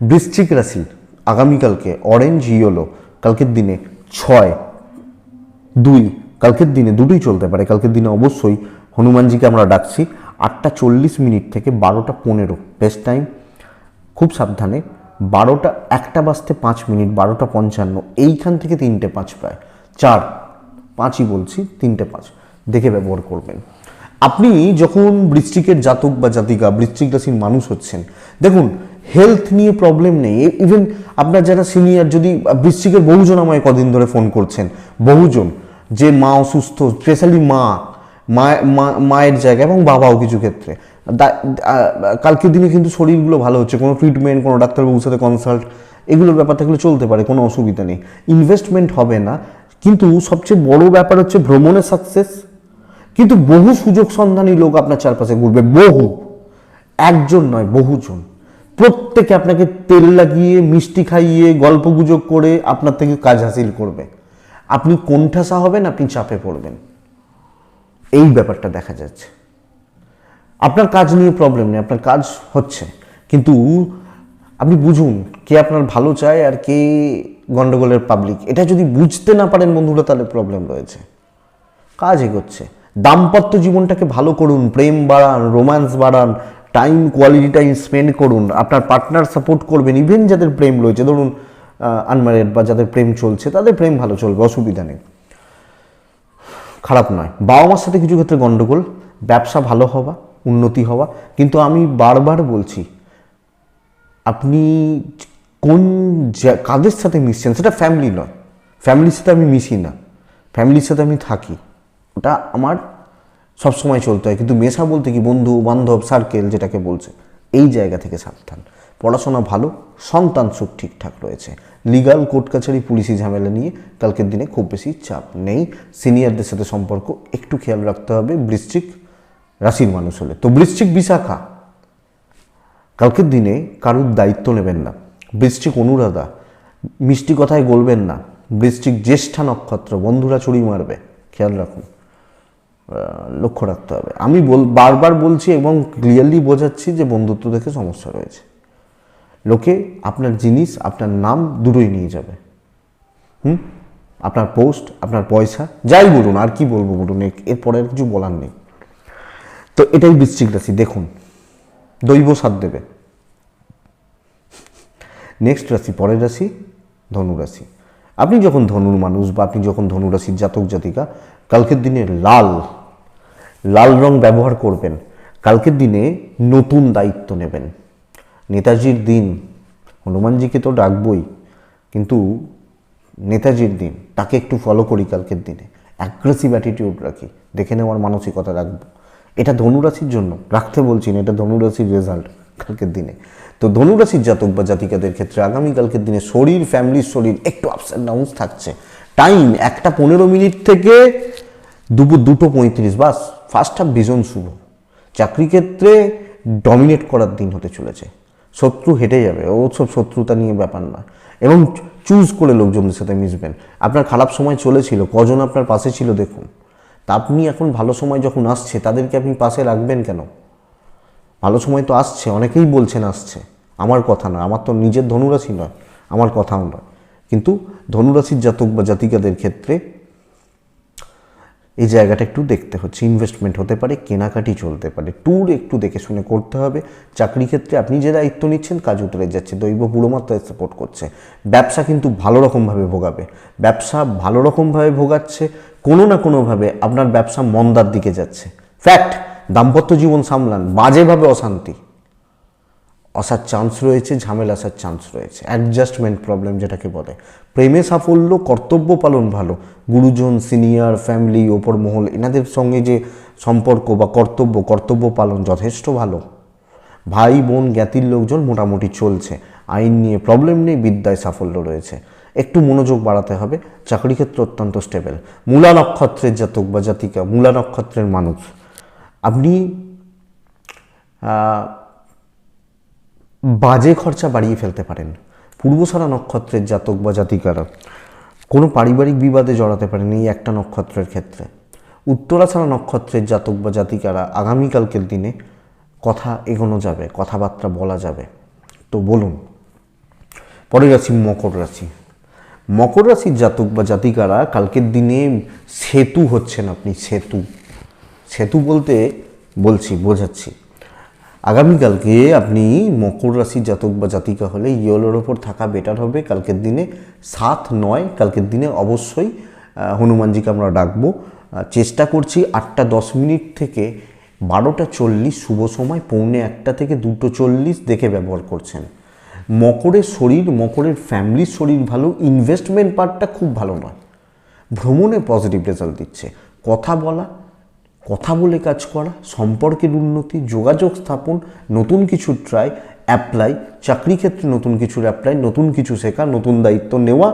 বৃশ্চিক রাশি, আগামীকালকে অরেঞ্জ ইয়েলো, কালকের দিনে 6-2, কালকের দিনে দুটোই চলতে পারে। কালকের দিনে অবশ্যই হনুমানজিকে আমরা ডাকছি। 8:40 থেকে 12:15 বেস্ট টাইম, খুব সাবধানে। 1:05 12:55, এইখান থেকে 3:05, প্রায় 4-5ই বলছি, 3:05 দেখে ব্যবহার করবেন। আপনি যখন বৃশ্চিকের জাতক বা জাতিকা, বৃশ্চিক রাশির মানুষ হচ্ছেন, দেখুন হেলথ নিয়ে প্রবলেম নেই। ইভেন আপনার যারা সিনিয়র, যদি বৃশ্চিকের বহুজন আমায় কদিন ধরে ফোন করছেন, বহুজন, যে মা অসুস্থ, স্পেশালি মায়ের জায়গা এবং বাবাও কিছু ক্ষেত্রে, কালকের দিনে কিন্তু শরীরগুলো ভালো হচ্ছে, কোনো ট্রিটমেন্ট, কোনো ডাক্তারবাবুর সাথে কনসাল্ট, এগুলোর ব্যাপার থাকলে চলতে পারে, কোনো অসুবিধা নেই, ইনভেস্টমেন্ট হবে না। কিন্তু সবচেয়ে বড় ব্যাপার হচ্ছে ভ্রমণের সাকসেস। কিন্তু বহু সুযোগ সন্ধানী লোক আপনার চারপাশে ঘুরবে, বহু, একজন নয়, বহুজন। প্রত্যেকে আপনাকে তেল লাগিয়ে, মিষ্টি খাইয়ে, গল্প গুজব করে আপনার থেকে কাজ হাসিল করবে। আপনি কোণঠাসা হবেন, আপনি চাপে পড়বেন, এই ব্যাপারটা দেখা যাচ্ছে। আপনার কাজ নিয়ে প্রবলেম নেই, আপনার কাজ হচ্ছে, কিন্তু আপনি বুঝুন কে আপনার ভালো চায় আর কে গন্ডগোলের পাবলিক। এটা যদি বুঝতে না পারেন বন্ধুরা, তাহলে প্রবলেম রয়েছে। কাজ এগোচ্ছে, দাম্পত্য জীবনটাকে ভালো করুন, প্রেম বাড়ান, রোম্যান্স বাড়ান, টাইম, কোয়ালিটি টাইম স্পেন্ড করুন, আপনার পার্টনার সাপোর্ট করবেন। ইভেন যাদের প্রেম রয়েছে, ধরুন আনম্যারিড বা যাদের প্রেম চলছে, তাদের প্রেম ভালো চলবে, অসুবিধা নেই, খারাপ নয়। বাবা মার সাথে কিছু ক্ষেত্রে গন্ডগোল, ব্যবসা ভালো হওয়া, উন্নতি হওয়া। কিন্তু আমি বারবার বলছি, আপনি কাদের সাথে মিশছেন, সেটা ফ্যামিলি নয়, ফ্যামিলির সাথে আমি মিশি না, ফ্যামিলির সাথে আমি থাকি, ওটা আমার সবসময় চলতে হয়। কিন্তু মেশা বলতে কি, বন্ধু বান্ধব সার্কেল যেটাকে বলছে, এই জায়গা থেকে সাবধান। পড়াশোনা ভালো, সন্তান সুখ ঠিকঠাক রয়েছে, লিগাল কোর্ট কাছারি পুলিশি ঝামেলা নিয়ে কালকের দিনে খুব বেশি চাপ নেই। সিনিয়রদের সাথে সম্পর্ক একটু খেয়াল রাখতে হবে বৃশ্চিক রাশির মানুষ হলে। তো বৃশ্চিক বিশাখা, কালকের দিনে কারুর দায়িত্ব নেবেন না। বৃশ্চিক অনুরাধা, মিষ্টি কথায় গলবেন না। বৃশ্চিক জ্যেষ্ঠা নক্ষত্র, বন্ধুরা চুরি মারবে, খেয়াল রাখুন, লক্ষ্য রাখতে হবে। আমি বারবার বলছি এবং ক্লিয়ারলি বোঝাচ্ছি যে বন্ধুত্ব দেখে সমস্যা রয়েছে। লোকে আপনার জিনিস, আপনার নাম দুটোই নিয়ে যাবে। আপনার পোস্ট, আপনার পয়সা, যাই বলুন, আর কি বলবো বলুন, এরপরে আর কিছু বলার নেই। তো এটাই বৃশ্চিক রাশি, দেখুন দৈব সাথ দেবে। নেক্সট রাশি, পরের রাশি ধনু রাশি। আপনি যখন ধনুর মানুষ বা আপনি যখন ধনু রাশির জাতক জাতিকা, কালকের দিনে লাল রং ব্যবহার করবেন। কালকের দিনে নতুন দায়িত্ব নেবেন। নেতাজির দিন, হনুমানজিকে তো ডাকবই, কিন্তু নেতাজির দিন, তাকে একটু ফলো করি কালকের দিনে, অ্যাগ্রেসিভ অ্যাটিটিউড রাখি, দেখে নেওয়ার মানসিকতা রাখবো। এটা ধনুরাশির জন্য রাখতে বলছি না, এটা ধনুরাশির রেজাল্ট কালকের দিনে। তো ধনুরাশির জাতক বা জাতিকাদের ক্ষেত্রে আগামীকালকের দিনে শরীর, ফ্যামিলির শরীর একটু আপস অ্যান্ড ডাউন্স থাকছে। টাইম 1:15 থেকে দুপুর 2:35, বাস ফার্স্ট হাফ ভীষণ শুভ। চাকরি ক্ষেত্রে ডমিনেট করার দিন হতে চলেছে, শত্রু হেঁটে যাবে, ও সব শত্রুতা নিয়ে ব্যাপার নয়। এবং চুজ করে লোকজনদের সাথে মিশবেন। আপনার খারাপ সময় চলেছিল, কজন আপনার পাশে ছিল দেখুন। তা আপনি এখন ভালো সময় যখন আসছে, তাদেরকে আপনি পাশে রাখবেন কেন? ভালো সময় তো আসছে, অনেকেই বলছেন আসছে, আমার কথা না, আমার তো নিজের ধনুরাশি নয়, আমার কথাও নয়। কিন্তু ধনুরাশির জাতক বা জাতিকাদের ক্ষেত্রে এই জায়গাটা একটু দেখতে হচ্ছে। ইনভেস্টমেন্ট হতে পারে, কেনাকাটি চলতে পারে, ট্যুর একটু দেখে শুনে করতে হবে। চাকরি ক্ষেত্রে আপনি যে দায়িত্ব নিচ্ছেন, কাজ উতরে যাচ্ছে, দৈব পুরো মাত্রায় সাপোর্ট করছে। ব্যবসা কিন্তু ভালো রকমভাবে ভোগাবে, ব্যবসা ভালো রকমভাবে ভোগাচ্ছে, কোনো না কোনোভাবে আপনার ব্যবসা মন্দার দিকে যাচ্ছে। ফ্যাক্ট, দাম্পত্য জীবন সামলান, বাজেভাবে অশান্তি আসার চান্স রয়েছে, ঝামেলা আসার চান্স রয়েছে, অ্যাডজাস্টমেন্ট প্রবলেম যেটাকে বলে। প্রেমে সাফল্য, কর্তব্য পালন ভালো, গুরুজন, সিনিয়র, ফ্যামিলি, ওপর মহল, এনাদের সঙ্গে যে সম্পর্ক বা কর্তব্য পালন যথেষ্ট ভালো। ভাই বোন, জ্ঞাতির লোকজন মোটামুটি চলছে, আইন নিয়ে প্রবলেম নেই, বিদ্যায় সাফল্য রয়েছে, একটু মনোযোগ বাড়াতে হবে। চাকরি ক্ষেত্র অত্যন্ত স্টেবল। মূলা নক্ষত্রের জাতক বা জাতিকা, মূলা নক্ষত্রের মানুষ, আপনি বাজে খরচা বাড়িয়ে ফেলতে পারেন। পূর্বসারা নক্ষত্রের জাতক বা জাতিকারা কোনো পারিবারিক বিবাদে জড়াতে পারেন এই একটা নক্ষত্রের ক্ষেত্রে। উত্তরাষাঢ়া নক্ষত্রের জাতক বা জাতিকারা আগামীকালকের দিনে কথা এগোনো যাবে, কথাবার্তা বলা যাবে। তো বলুন, পরের রাশি মকর রাশি। মকর রাশির জাতক বা জাতিকারা কালকের দিনে সেতু হচ্ছেন আপনি। সেতু বলতে বোঝাচ্ছি, আগামীকালকে আপনি মকর রাশির জাতক বা জাতিকা হলে ইয়েলোর ওপর থাকা বেটার হবে। কালকের দিনে 7-9, কালকের দিনে অবশ্যই হনুমানজিকে আমরা ডাকবো। চেষ্টা করছি 8:10 থেকে 12:40 শুভ সময়, 1:45 থেকে 2:40 দেখে ব্যবহার করছেন। মকরের শরীর, মকরের ফ্যামিলির শরীর ভালো, ইনভেস্টমেন্ট পার্টটা খুব ভালো নয়। ভ্রমণে পজিটিভ রেজাল্ট দিচ্ছে। কথা বলা, কথা বলে কাজ করা, সম্পর্কের উন্নতি, যোগাযোগ স্থাপন, নতুন কিছু ট্রাই, অ্যাপ্লাই, চাকরি ক্ষেত্রে নতুন কিছুর অ্যাপ্লাই, নতুন কিছু শেখা, নতুন দায়িত্ব নেওয়া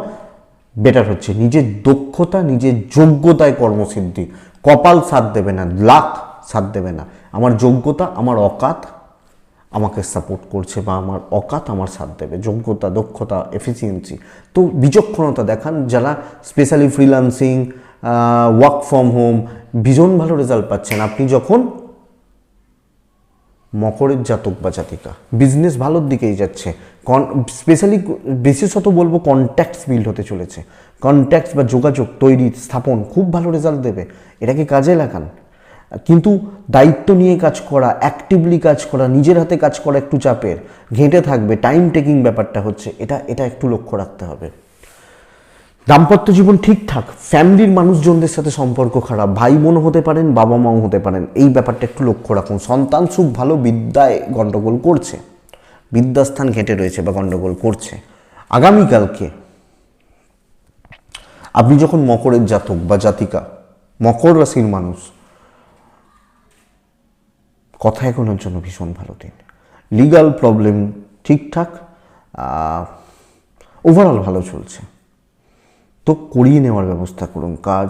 বেটার হচ্ছে। নিজের দক্ষতা, নিজের যোগ্যতায় কর্মসিদ্ধি। কপাল সাথ দেবে না, লাক সাথ দেবে না। আমার যোগ্যতা, আমার অকাত আমাকে সাপোর্ট করছে, বা আমার অকাত আমার সাথ দেবে। যোগ্যতা, দক্ষতা, এফিসিয়েন্সি, তো বিচক্ষণতা দেখান। যারা specially freelancing, work from home, ভীষণ ভালো রেজাল্ট পাচ্ছেন আপনি যখন মকরের জাতক বা জাতিকা। বিজনেস ভালোর দিকেই যাচ্ছে। স্পেশালি বিশেষত বলবো কন্ট্যাক্টস বিল্ড হতে চলেছে। কন্ট্যাক্টস বা যোগাযোগ তৈরি, স্থাপন খুব ভালো রেজাল্ট দেবে। এটাকে কাজে লাগান। কিন্তু দায়িত্ব নিয়ে কাজ করা, অ্যাক্টিভলি কাজ করা, নিজের হাতে কাজ করা একটু চাপের, ঘেঁটে থাকবে, টাইম টেকিং ব্যাপারটা হচ্ছে, এটা একটু লক্ষ্য রাখতে হবে। দাম্পত্য জীবন ঠিকঠাক, ফ্যামিলির মানুষজনদের সাথে সম্পর্ক খারাপ, ভাই বোন হতে পারেন, বাবা মাও হতে পারেন, এই ব্যাপারটা একটু লক্ষ্য রাখুন। সন্তান সুখ ভালো, বিদ্যায় গণ্ডগোল করছে, বিদ্যাস্থান ঘেঁটে রয়েছে বা গণ্ডগোল করছে। আগামীকালকে আপনি যখন মকরের জাতক বা জাতিকা, মকর রাশির মানুষ, কথা এগোনোর জন্য ভীষণ ভালো দিন। লিগাল প্রবলেম ঠিকঠাক, ওভারঅল ভালো চলছে। তো করিয়ে নেওয়ার ব্যবস্থা করুন। কাজ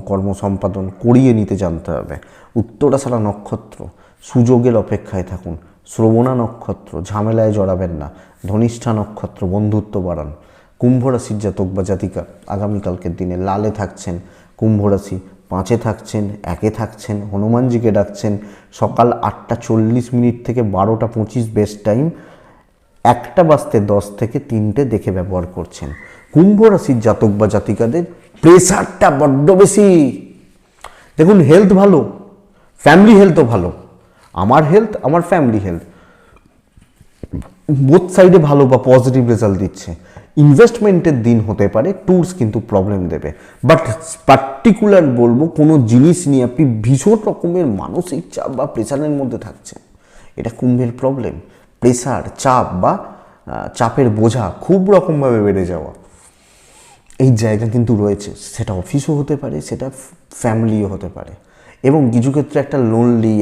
কর্ম সম্পাদন করিয়ে নিতে জানতে হবে। উত্তরাষাঢ়া নক্ষত্র, সুযোগের অপেক্ষায় থাকুন। শ্রবণা নক্ষত্র, ঝামেলায় জড়াবেন না। ধনিষ্ঠা নক্ষত্র, বন্ধুত্ব বাড়ান। কুম্ভ রাশির জাতক বা জাতিকা আগামীকালকের দিনে লালে থাকছেন। কুম্ভ রাশি 5-এ থাকছেন, 1-এ থাকছেন, হনুমানজিকে ডাকছেন। সকাল 8:40 থেকে 12:25 বেস্ট টাইম, 1:10 থেকে 3টে দেখে ব্যবহার করছেন। কুম্ভ রাশির জাতক বা জাতিকাদের প্রেশারটা বড্ড বেশি। দেখুন, হেলথ ভালো, ফ্যামিলি হেলথও ভালো। আমার হেলথ, আমার ফ্যামিলি হেলথ, বোথ সাইডে ভালো বা পজিটিভ রেজাল্ট দিচ্ছে। ইনভেস্টমেন্টের দিন হতে পারে, ট্যুরস কিন্তু প্রবলেম দেবে। বাট পার্টিকুলার বলবো, কোনো জিনিস নিয়ে আপনি ভীষণ রকমের মানসিক চাপ বা প্রেশারের মধ্যে থাকছেন, এটা কুম্ভের প্রবলেম। প্রেশার, চাপ বা চাপের বোঝা খুব রকমভাবে বেড়ে যাওয়া, এই জায়গা কিন্তু রয়েছে। সেটা অফিসও হতে পারে, সেটা ফ্যামিলিও হতে পারে। এবং কিছু ক্ষেত্রে একটা লোনলি,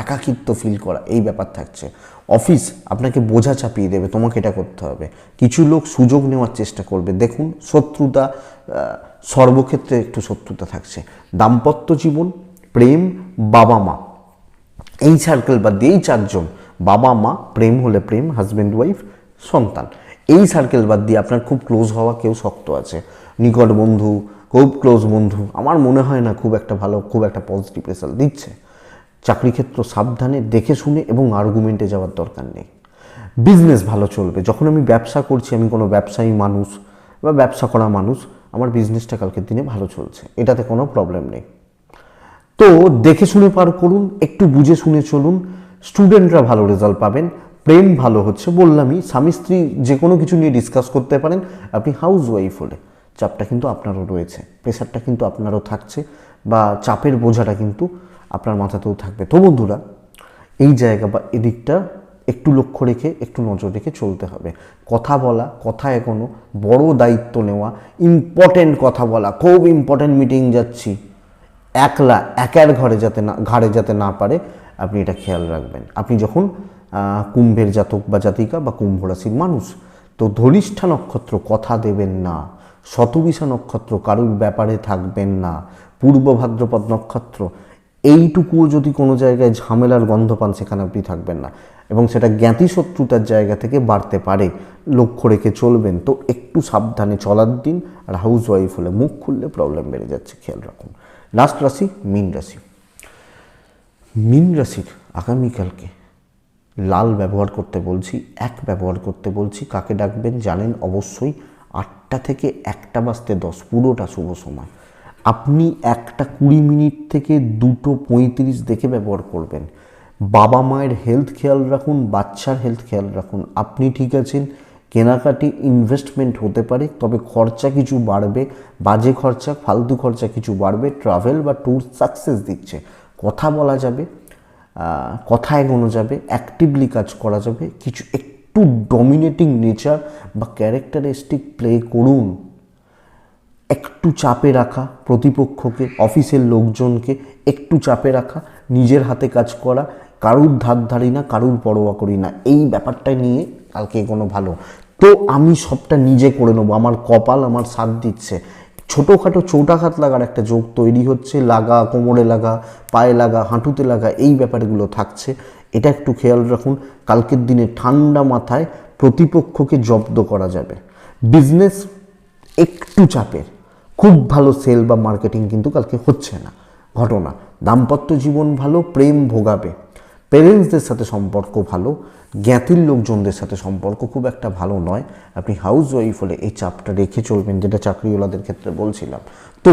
একাকিত্ব ফিল করা, এই ব্যাপার থাকছে। অফিস আপনাকে বোঝা চাপিয়ে দেবে, তোমাকে এটা করতে হবে। কিছু লোক সুযোগ নেওয়ার চেষ্টা করবে। দেখুন, শত্রুতা, সর্বক্ষেত্রে একটু শত্রুতা থাকছে। দাম্পত্য জীবন, প্রেম, বাবা মা, এই সার্কেল বা এই 4জন, বাবা মা, প্রেম হলে প্রেম, হাজব্যান্ড ওয়াইফ, সন্তান, এই সার্কেল বাদ দিয়ে আপনার খুব ক্লোজ হওয়া কেউ শক্ত আছে, নিকট বন্ধু, খুব ক্লোজ বন্ধু, আমার মনে হয় না খুব একটা ভালো, খুব একটা পজিটিভ রেজাল্ট দিচ্ছে। চাকরি ক্ষেত্র সাবধানে, দেখে শুনে এবং আর্গুমেন্টে যাওয়ার দরকার নেই। বিজনেস ভালো চলবে। যখন আমি ব্যবসা করছি, আমি কোনো ব্যবসায়ী মানুষ বা ব্যবসা করা মানুষ, আমার বিজনেসটা কালকের দিনে ভালো চলছে, এটাতে কোনো প্রবলেম নেই। তো দেখে শুনে পার করুন, একটু বুঝে শুনে চলুন। স্টুডেন্টরা ভালো রেজাল্ট পাবেন। প্রেম ভালো হচ্ছে, বললামই। স্বামী স্ত্রী যে কোনো কিছু নিয়ে ডিসকাস করতে পারেন। আপনি হাউস ওয়াইফ হলে চাপটা কিন্তু আপনারও রয়েছে, প্রেশারটা কিন্তু আপনারও থাকছে, বা চাপের বোঝাটা কিন্তু আপনার মাথাতেও থাকবে। তো বন্ধুরা, এই জায়গা বা এদিকটা একটু লক্ষ্য রেখে, একটু নজর রেখে চলতে হবে। কথা বলা, কথা এগোনো, বড় দায়িত্ব নেওয়া, ইম্পর্টেন্ট কথা বলা, খুব ইম্পর্টেন্ট মিটিং যাচ্ছি, একার ঘাড়ে যাতে না পারে, আপনি এটা খেয়াল রাখবেন। আপনি যখন কুম্ভের জাতক বা জাতিকা বা কুম্ভ রাশির মানুষ, তো ধনিষ্ঠা নক্ষত্র, কথা দেবেন না। শতবিশা নক্ষত্র, কারুর ব্যাপারে থাকবেন না। পূর্ব ভাদ্রপদ নক্ষত্র, এইটুকুও যদি কোনো জায়গায় ঝামেলার গন্ধ পান, সেখানে আপনি থাকবেন না, এবং সেটা জ্ঞাতি শত্রুতার জায়গা থেকে বাড়তে পারে, লক্ষ্য রেখে চলবেন। তো একটু সাবধানে চলার দিন। আর হাউস ওয়াইফ হলে মুখ খুললে প্রবলেম বেড়ে যাচ্ছে, খেয়াল রাখুন। লাস্ট রাশি মীন রাশি। মীন রাশির আগামীকালকে লাল ব্যবহার করতে বলছি, 1 ব্যবহার করতে বলছি। কাকে ডাকবেন জানেন অবশ্যই, 8টা থেকে 1:10 পুরোটা শুভ সময়। আপনি 1:20 থেকে 2:35 দেখে ব্যবহার করবেন। বাবা মায়ের হেলথ খেয়াল রাখুন, বাচ্চার হেলথ খেয়াল রাখুন। আপনি ঠিক আছেন, কেনাকাটি, ইনভেস্টমেন্ট হতে পারে, তবে খরচা কিছু বাড়বে, বাজে খরচা, ফালতু খরচা কিছু বাড়বে। ট্রাভেল বা ট্যুর সাকসেস দিচ্ছে। কথা বলা যাবে, কথা এগোনো যাবে, অ্যাক্টিভলি কাজ করা যাবে। কিছু একটু ডমিনেটিং নেচার বা ক্যারেক্টারিস্টিক প্লে করুন। একটু চাপে রাখা প্রতিপক্ষকে, অফিসের লোকজনকে একটু চাপে রাখা, নিজের হাতে কাজ করা, কারুর ধার ধারি না, কারুর পরোয়া করি না, এই ব্যাপারটা নিয়ে কালকে কোনো ভালো। তো আমি সবটা নিজে করে নেবো, আমার কপাল আমার সাথ দিচ্ছে, ছোটোখাটো চোটাঘাত লাগার একটা যোগ তৈরি হচ্ছে, লাগা, কোমরে লাগা, পায়ে লাগা, হাঁটুতে লাগা, এই ব্যাপারগুলো থাকছে। এটা একটু খেয়াল রাখুন। কালকের দিনে ঠান্ডা মাথায় প্রতিপক্ষকে জব্দ করা যাবে। বিজনেস একটু চাপের, খুব ভালো সেল বা মার্কেটিং কিন্তু কালকে হচ্ছে না। ঘটনা, দাম্পত্য জীবন ভালো, প্রেম ভোগাবে, পেরেন্টসদের সাথে সম্পর্ক ভালো, জ্ঞাতির লোকজনদের সাথে সম্পর্ক খুব একটা ভালো নয়। আপনি হাউস ওয়াইফ হলে এই চাপটা রেখে চলবেন, যেটা চাকরিওয়ালাদের ক্ষেত্রে বলছিলাম। তো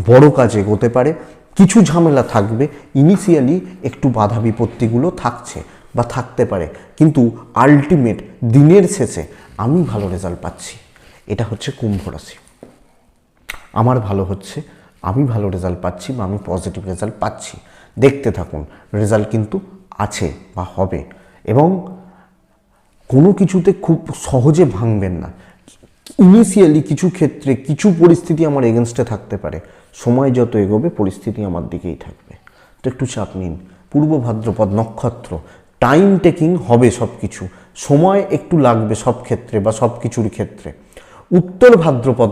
বড় কাজে এগোতে পারে, কিছু ঝামেলা থাকবে, ইনিশিয়ালি একটু বাধা বিপত্তিগুলো থাকছে বা থাকতে পারে, কিন্তু আলটিমেট দিনের শেষে আমি ভালো রেজাল্ট পাচ্ছি। এটা হচ্ছে কুম্ভ রাশি। আমার ভালো হচ্ছে, আমি ভালো রেজাল্ট পাচ্ছি বা আমি পজিটিভ রেজাল্ট পাচ্ছি। দেখতে থাকুন, রেজাল্ট কিন্তু আছে বা হবে। এবং কোনো কিছুতে খুব সহজে ভাঙবেন না। ইনিশিয়ালি কিছু ক্ষেত্রে কিছু পরিস্থিতি আমার এগেনস্টে থাকতে পারে, সময় যত এগোবে পরিস্থিতি আমার দিকেই থাকবে। তো একটু চাপ নিন। পূর্ব ভাদ্রপদ নক্ষত্র, টাইম টেকিং হবে সব কিছু, সময় একটু লাগবে সব ক্ষেত্রে বা সব কিছুর ক্ষেত্রে। উত্তর ভাদ্রপদ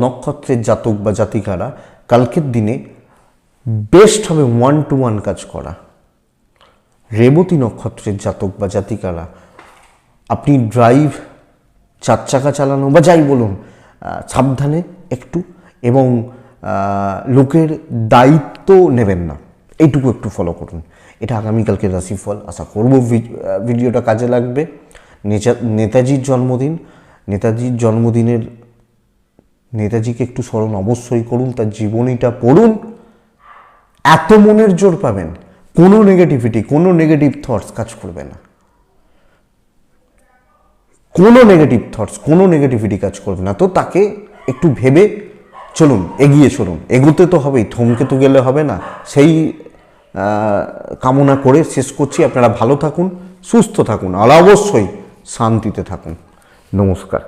নক্ষত্রের জাতক বা জাতিকারা কালকের দিনে বেস্ট হবে 1-to-1 কাজ করা। রেবতী নক্ষত্রের জাতক বা জাতিকারা আপনি ড্রাইভ, 4 চাকা চালানো বা যাই বলুন, সাবধানে একটু, এবং লোকের দায়িত্ব নেবেন না, এইটুকু একটু ফলো করুন। এটা আগামীকালকে রাশিফল। আশা করব ভিডিওটা কাজে লাগবে। নেতাজির জন্মদিন, নেতাজিকে একটু স্মরণ অবশ্যই করুন, তার জীবনীটা পড়ুন, এত মনের জোর পাবেন, কোনো নেগেটিভিটি, কোনো নেগেটিভ থটস কাজ করবে না, কোনো নেগেটিভিটি কাজ করবে না। তো তাকে একটু ভেবে চলুন, এগিয়ে চলুন, এগোতে তো হবেই, থমকে তো গেলে হবে না। সেই কামনা করে শেষ করছি। আপনারা ভালো থাকুন, সুস্থ থাকুন, আর অবশ্যই শান্তিতে থাকুন। নমস্কার।